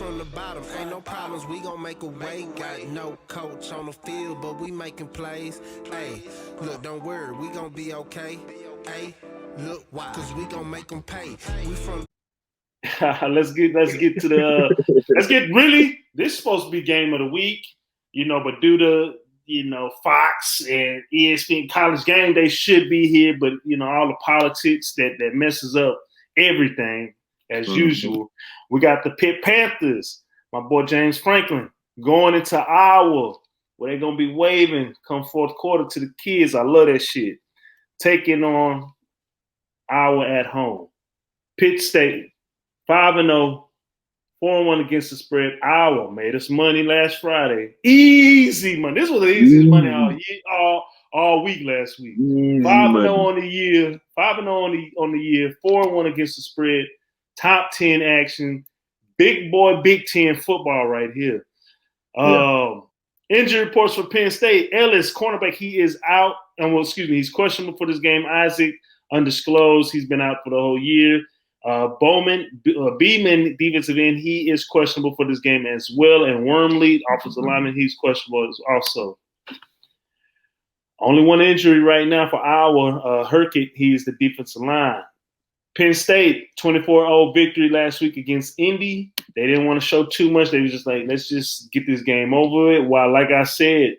from the bottom, ain't no problems, we gon' make a way. Got no coach on the field, but we making plays. Hey, look, don't worry, we gon' be okay. Hey, look, why? Cause we gon' make them pay. We from let's get to the let's get really this is supposed to be game of the week, but due to Fox and ESPN College Game Day should be here, but all the politics that messes up everything as usual. We got the Pitt Panthers, my boy James Franklin, going into Iowa where they're gonna be waving come fourth quarter to the kids. I love that shit. Taking on Iowa at home. Pitt State 5-0, 4-1 against the spread. Iowa made us money last Friday. Easy money. This was the easiest money all week last week. 5-0 on the year. 5-0 on the year. 4-1 against the spread. Top 10 action. Big boy, Big Ten football right here. Injury reports for Penn State. Ellis, cornerback, he is out. He's questionable for this game. Isaac, undisclosed. He's been out for the whole year. Beeman, defensive end, he is questionable for this game as well. And Wormley, offensive lineman, he's questionable also. Only one injury right now for Iowa. Herkett, he's the defensive line. Penn State, 24-0 victory last week against Indy. They didn't want to show too much. They were just like, let's just get this game over with. While, like I said,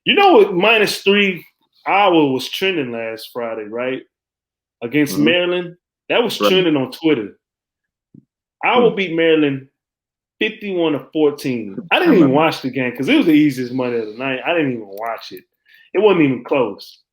with -3, Iowa was trending last Friday, right? Against Maryland. That was trending on Twitter. Iowa beat Maryland 51-14. I didn't even watch the game because it was the easiest money of the night. I didn't even watch it. It wasn't even close.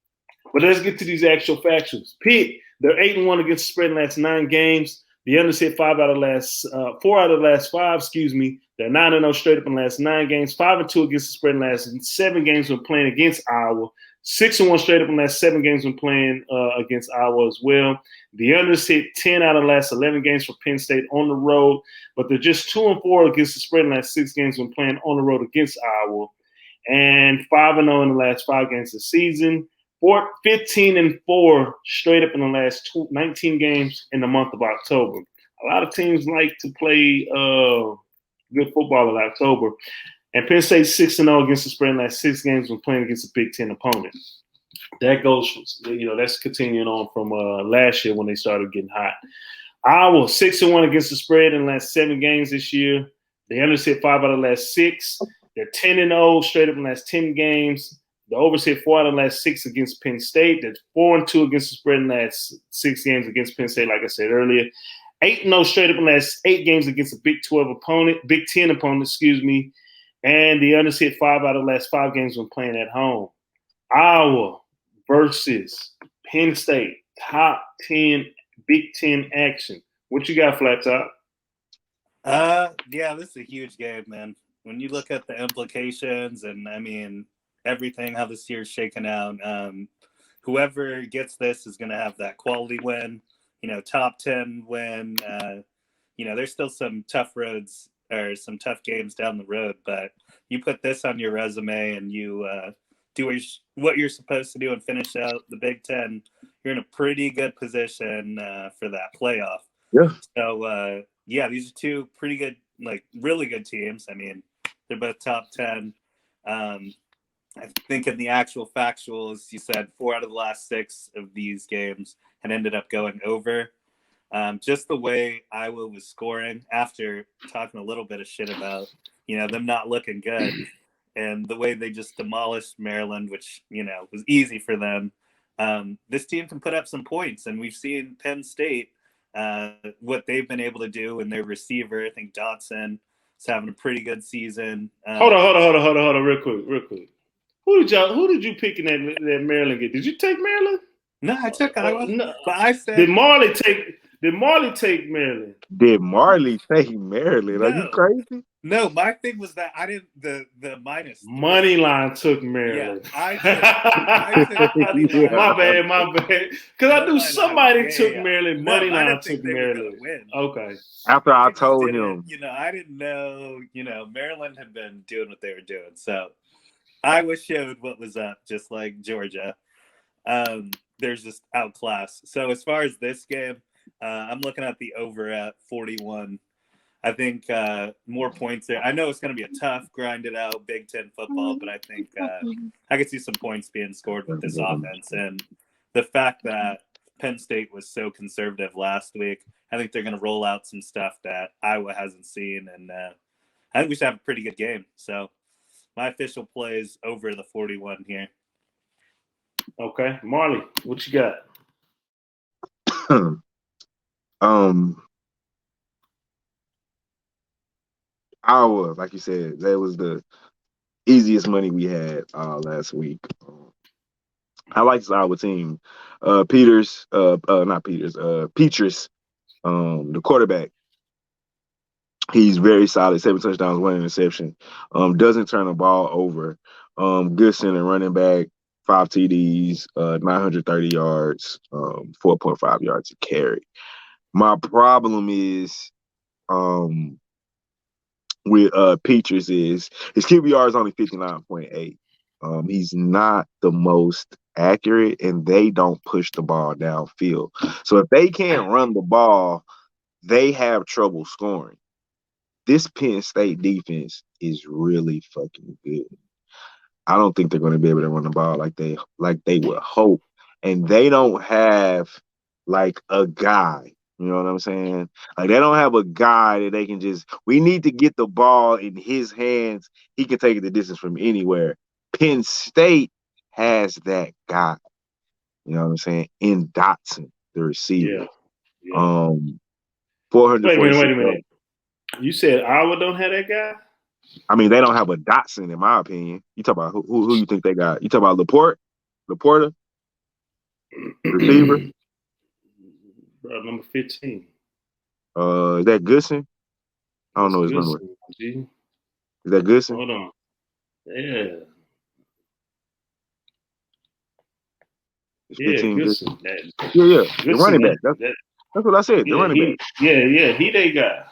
But let's get to these actual factuals. Pitt, they're 8-1 against the spread in the last 9 games. The unders hit 4 out of the last 5. They're 9-0 straight up in the last 9 games. 5-2 against the spread in the last 7 games when playing against Iowa. 6-1 straight up in the last 7 games when playing against Iowa as well. The unders hit 10 out of the last 11 games for Penn State on the road, but they're just 2-4 against the spread in the last 6 games when playing on the road against Iowa, and 5-0 in the last 5 games of the season. 15-4 straight up in the last 19 games in the month of October. A lot of teams like to play good football in October. And Penn State 6-0 against the spread in the last 6 games when playing against a Big Ten opponent. That goes, that's continuing on from last year when they started getting hot. Iowa 6-1 against the spread in the last 7 games this year. The unders hit 5 out of the last 6. They're 10-0 straight up in the last 10 games. The overs hit 4 out of the last 6 against Penn State. They're 4-2 against the spread in the last 6 games against Penn State, like I said earlier. 8-0 straight up in the last 8 games against a Big Ten opponent. And the unders hit 5 out of the last 5 games when playing at home. Iowa versus Penn State, top 10 Big Ten action. What you got, Flat Top? This is a huge game, man. When you look at the implications and, everything, how this year's shaken out, whoever gets this is going to have that quality win, top 10 win. There's still some tough roads or some tough games down the road, but you put this on your resume and you do what you're supposed to do and finish out the Big Ten, you're in a pretty good position for that playoff. Yeah. So, these are 2 pretty good, really good teams. They're both top 10. I think in the actual factuals, you said 4 out of the last 6 of these games had ended up going over. Just the way Iowa was scoring after talking a little bit of shit about, them not looking good, and the way they just demolished Maryland, which, was easy for them. This team can put up some points, and we've seen Penn State, what they've been able to do, and their receiver, I think Dotson, is having a pretty good season. Hold on, real quick. Who did you pick in that Maryland game? Did you take Maryland? No, I took Iowa. No. But I said, Did Marley take Maryland? Did Marley take Maryland? No. Are you crazy? No, my thing was that I didn't the minus money line took Maryland. Yeah, I took money line. My bad. Because I knew somebody took Maryland. Money line took Maryland. Okay. After I told him, I didn't know. Maryland had been doing what they were doing, so Iowa showed what was up, just like Georgia. They're just outclassed. So as far as this game, I'm looking at the over at 41. I think more points there. I know it's going to be a tough, grinded out Big Ten football, but I think I could see some points being scored with this offense. And the fact that Penn State was so conservative last week, I think they're going to roll out some stuff that Iowa hasn't seen. And I think we should have a pretty good game. So my official play is over the 41 here. Okay. Marley, what you got? Iowa, like you said, that was the easiest money we had last week. I like this Iowa team. Petrus, the quarterback. He's very solid. 7 touchdowns, 1 interception. Doesn't turn the ball over. Good center, running back, 5 TDs, 930 yards, 4.5 yards a carry. My problem is with Petrus is his QBR is only 59.8. He's not the most accurate, and they don't push the ball downfield. So if they can't run the ball, they have trouble scoring. This Penn State defense is really fucking good. I don't think they're going to be able to run the ball like they would hope, and they don't have like a guy. You know what I'm saying? Like they don't have a guy that they can just. We need to get the ball in his hands. He can take it the distance from anywhere. Penn State has that guy. You know what I'm saying? In Dotson, the receiver. Yeah. 446. Wait a minute. You said Iowa don't have that guy? I mean, they don't have a Dotson, in my opinion. You talk about who you think they got? You talk about Laporta, receiver. Number 15. Is that Goodson? I don't know his number. Is that Goodson? Hold on. Yeah. It's 15 Goodson. Yeah. Goodson, The running back. That's what I said. The running back. He they got.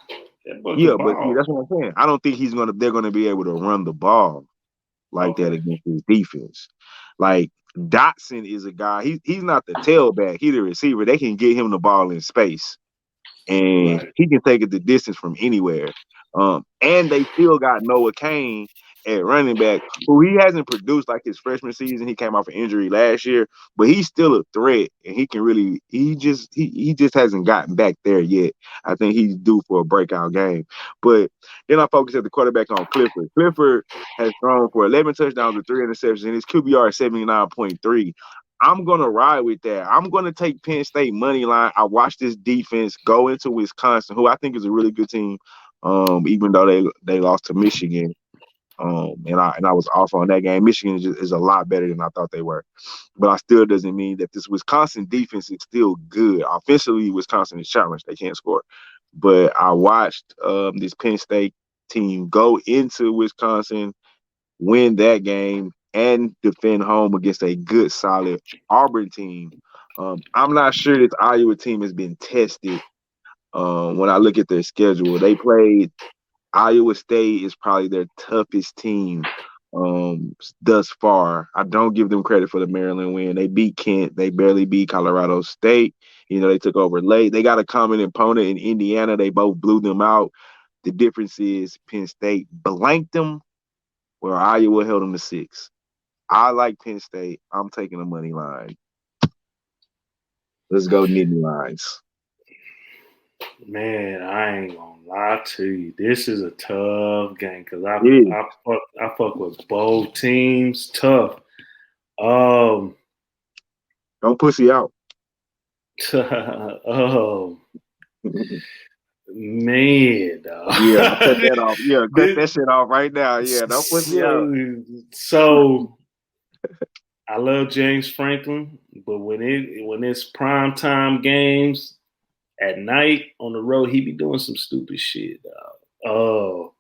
But that's what I'm saying. I don't think they're gonna be able to run the ball like that against his defense. Like Dotson is a guy, he's not the tailback, he's the receiver. They can get him the ball in space. And he can take it the distance from anywhere. And they still got Noah Cain at running back, who he hasn't produced like his freshman season. He came off an injury last year, but he's still a threat, and he can really. He just hasn't gotten back there yet. I think he's due for a breakout game. But then I focus at the quarterback on Clifford. Clifford has thrown for 11 touchdowns with 3 interceptions, and his QBR is 79.3. I'm going to ride with that. I'm going to take Penn State money line. I watched this defense go into Wisconsin, who I think is a really good team, even though they lost to Michigan. And I was off on that game. Michigan is a lot better than I thought they were. But I still doesn't mean that this Wisconsin defense is still good. Offensively, Wisconsin is challenged. They can't score. But I watched this Penn State team go into Wisconsin, win that game, and defend home against a good, solid Auburn team. I'm not sure this Iowa team has been tested. When I look at their schedule, they played Iowa State is probably their toughest team thus far. I don't give them credit for the Maryland win. They beat Kent. They barely beat Colorado State. They took over late. They got a common opponent in Indiana. They both blew them out. The difference is Penn State blanked them, where Iowa held them to 6. I like Penn State. I'm taking the money line. Let's go Nittany Lions. Man, I ain't gonna lie to you. This is a tough game because I fuck with both teams. Tough. Don't pussy out. Man, dog. Yeah, cut that off. Yeah, cut that shit off right now. Yeah, don't pussy out. So I love James Franklin, but when it's primetime games at night on the road, he be doing some stupid shit, dog.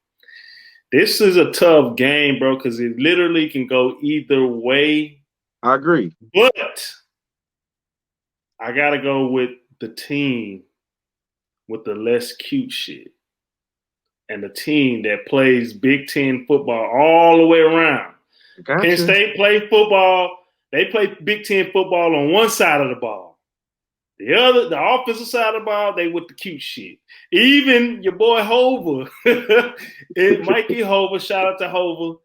This is a tough game, bro, because it literally can go either way. I agree. But I got to go with the team with the less cute shit and the team that plays Big Ten football all the way around. Gotcha. Penn State play football. They play Big Ten football on one side of the ball. The offensive side of the ball, they with the cute shit. Even your boy Hova, Mikey Hova, shout out to Hova.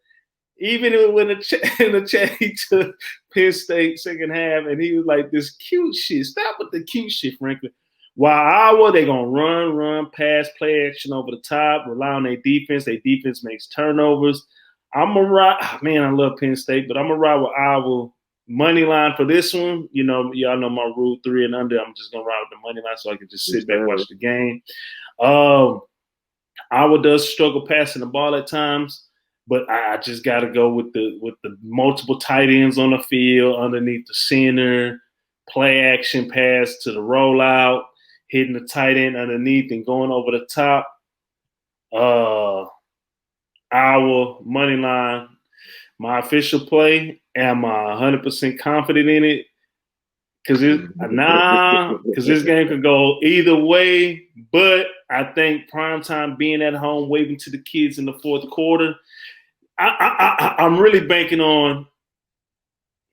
Even when in the chat, he took Penn State second half, and he was like, this cute shit. Stop with the cute shit, Franklin. While Iowa, they're going to run, pass, play action over the top, rely on their defense. Their defense makes turnovers. I'm going to ride. Man, I love Penn State, but I'm going to ride with Iowa. Money line for this one, you know, y'all know my rule 3 and under. I'm just gonna ride with the money line so I can just sit back and watch the game. Iowa does struggle passing the ball at times, but I just got to go with the multiple tight ends on the field, underneath the center, play action pass to the rollout, hitting the tight end underneath and going over the top. Iowa money line. My official play, am I 100% confident in it? Because this game could go either way. But I think primetime being at home, waving to the kids in the fourth quarter, I'm really banking on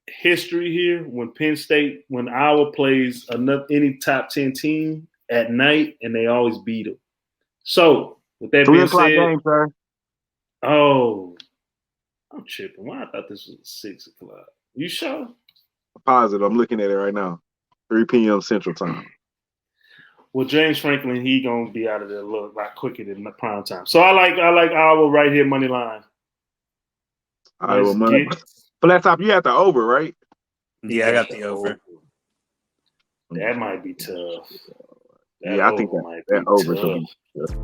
history here. When Iowa plays any top 10 team at night, and they always beat them. So with that being said, game, sir. Oh. I'm tripping. Why I thought this was 6 o'clock. You sure? Positive. I'm looking at it right now. 3 p.m. Central Time. Well, James Franklin, he gonna be out of there a lot quicker than the prime time. So I like Iowa right here, money line. Iowa money. But that top, you had the over, right? Yeah, I got the over. That might be tough. I think that over could be tough.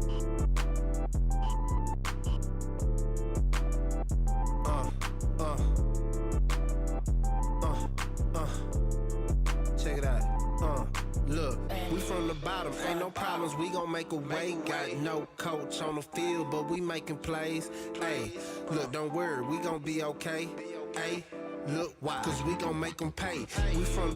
Check it out. Look, we from the bottom, ain't no problems, we gon' make a way. Got no coach on the field, but we making plays. Hey, look, don't worry, we gon' be okay. Hey, look, why? Cause we gon' make them pay. We from